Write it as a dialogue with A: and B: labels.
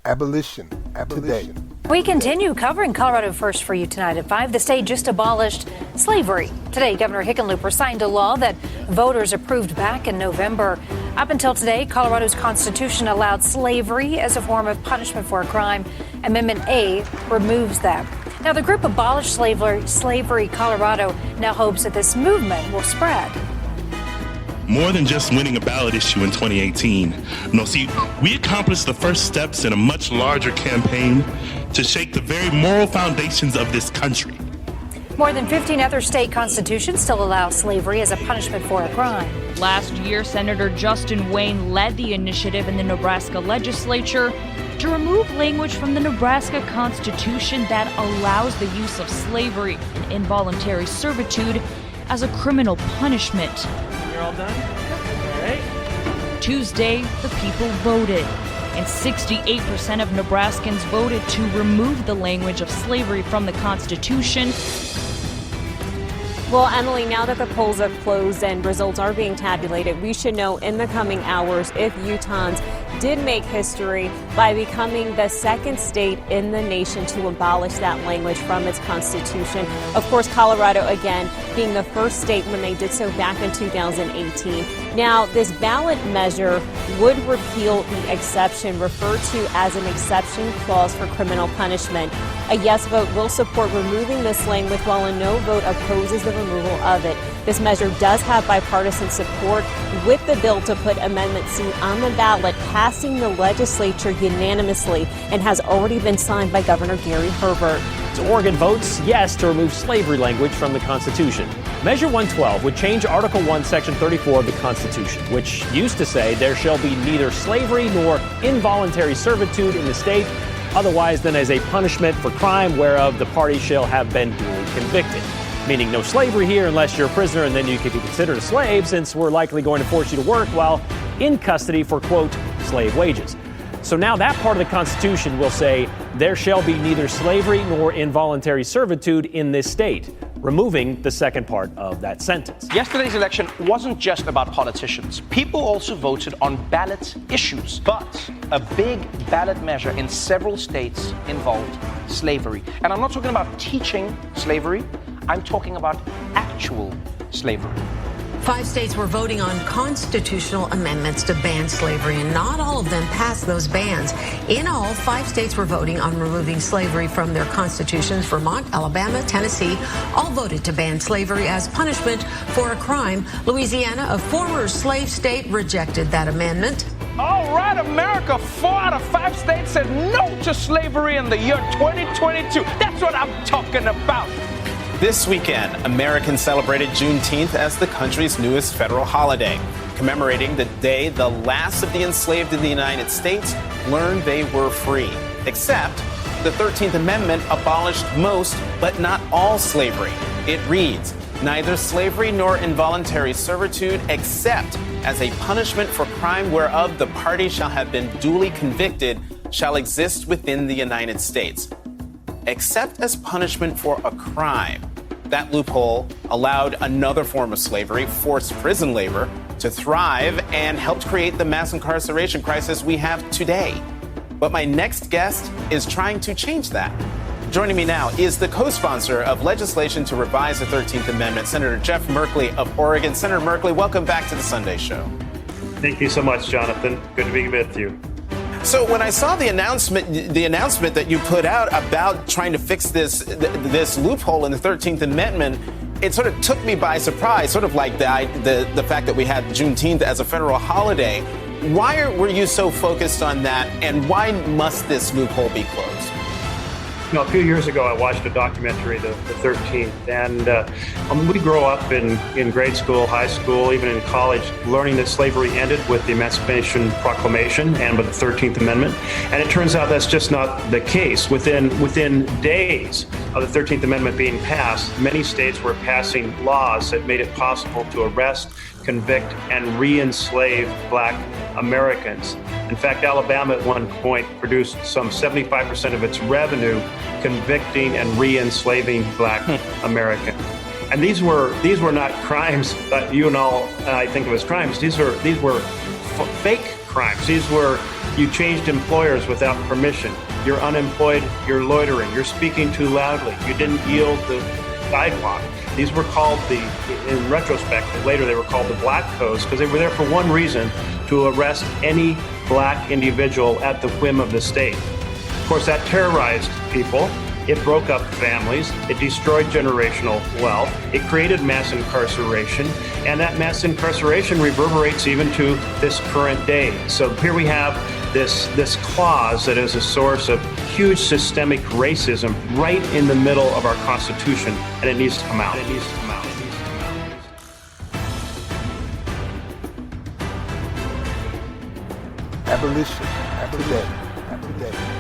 A: Abolition. Today.
B: We continue covering Colorado First for you tonight at 5. The state just abolished slavery. Today, Governor Hickenlooper signed a law that voters approved back in November. Up until today, Colorado's Constitution allowed slavery as a form of punishment for a crime. Amendment A removes that. Now, the group Abolish Slavery Colorado now hopes that this movement will spread.
C: More than just winning a ballot issue in 2018. No, see, we accomplished the first steps in a much larger campaign to shake the very moral foundations of this country.
B: More than 15 other state constitutions still allow slavery as a punishment for a crime.
D: Last year, Senator Justin Wayne led the initiative in the Nebraska legislature to remove language from the Nebraska Constitution that allows the use of slavery and involuntary servitude as a criminal punishment.
E: You're all done? All right.
D: Tuesday, the people voted, and 68% of Nebraskans voted to remove the language of slavery from the Constitution.
F: Well, Emily, now that the polls have closed and results are being tabulated, we should know in the coming hours if Utahns did make history by becoming the second state in the nation to abolish that language from its constitution. Of course, Colorado, again, being the first state when they did so back in 2018. Now, this ballot measure would repeal the exception referred to as an exception clause for criminal punishment. A yes vote will support removing this language, while a no vote opposes the removal of it. This measure does have bipartisan support, with the bill to put Amendment C on the ballot passing the legislature unanimously and has already been signed by Governor Gary Herbert.
E: Oregon votes yes to remove slavery language from the Constitution. Measure 112 would change Article 1, Section 34 of the Constitution, which used to say there shall be neither slavery nor involuntary servitude in the state, otherwise than as a punishment for crime whereof the party shall have been duly convicted. Meaning no slavery here unless you're a prisoner, and then you could be considered a slave, since we're likely going to force you to work while in custody for, quote, slave wages. So now that part of the Constitution will say there shall be neither slavery nor involuntary servitude in this state, removing the second part of that sentence.
G: Yesterday's election wasn't just about politicians. People also voted on ballot issues. But a big ballot measure in several states involved slavery. And I'm not talking about teaching slavery. I'm talking about actual slavery.
H: 5 states were voting on constitutional amendments to ban slavery, and not all of them passed those bans. In all, 5 states were voting on removing slavery from their constitutions. Vermont, Alabama, Tennessee all voted to ban slavery as punishment for a crime. Louisiana, a former slave state, rejected that amendment.
G: All right, America, 4 out of 5 states said no to slavery in the year 2022. That's what I'm talking about.
I: This weekend, Americans celebrated Juneteenth as the country's newest federal holiday, commemorating the day the last of the enslaved in the United States learned they were free. Except the 13th Amendment abolished most, but not all slavery. It reads, neither slavery nor involuntary servitude except as a punishment for crime whereof the party shall have been duly convicted shall exist within the United States. Except as punishment for a crime. That loophole allowed another form of slavery, forced prison labor, to thrive and helped create the mass incarceration crisis we have today. But my next guest is trying to change that. Joining me now is the co-sponsor of legislation to revise the 13th Amendment, Senator Jeff Merkley of Oregon. Senator Merkley, welcome back to the Sunday Show.
J: Thank you so much, Jonathan. Good to be with you.
I: So when I saw the announcement that you put out about trying to fix this loophole in the 13th Amendment, it sort of took me by surprise, sort of like the fact that we had Juneteenth as a federal holiday. Why were you so focused on that, and why must this loophole be closed?
J: You know, a few years ago, I watched a documentary, the 13th, and we grow up in grade school, high school, even in college, learning that slavery ended with the Emancipation Proclamation and with the 13th Amendment. And it turns out that's just not the case. Within days of the 13th Amendment being passed, many states were passing laws that made it possible to arrest, convict, and re-enslave Black Americans. In fact, Alabama at one point produced some 75% of its revenue convicting and re-enslaving Black Americans. And these were not crimes that you and I think of as crimes. These were fake crimes. These were You changed employers without permission. You're unemployed, you're loitering, you're speaking too loudly, you didn't yield the sidewalk. These were called in retrospect, later they were called the black codes, because they were there for one reason, to arrest any black individual at the whim of the state. Of course, that terrorized people. It broke up families. It destroyed generational wealth. It created mass incarceration. And that mass incarceration reverberates even to this current day. So here we have this clause that is a source of huge systemic racism right in the middle of our Constitution, and it needs to come out. It needs to come out. It needs to come out.
A: Abolition. Today.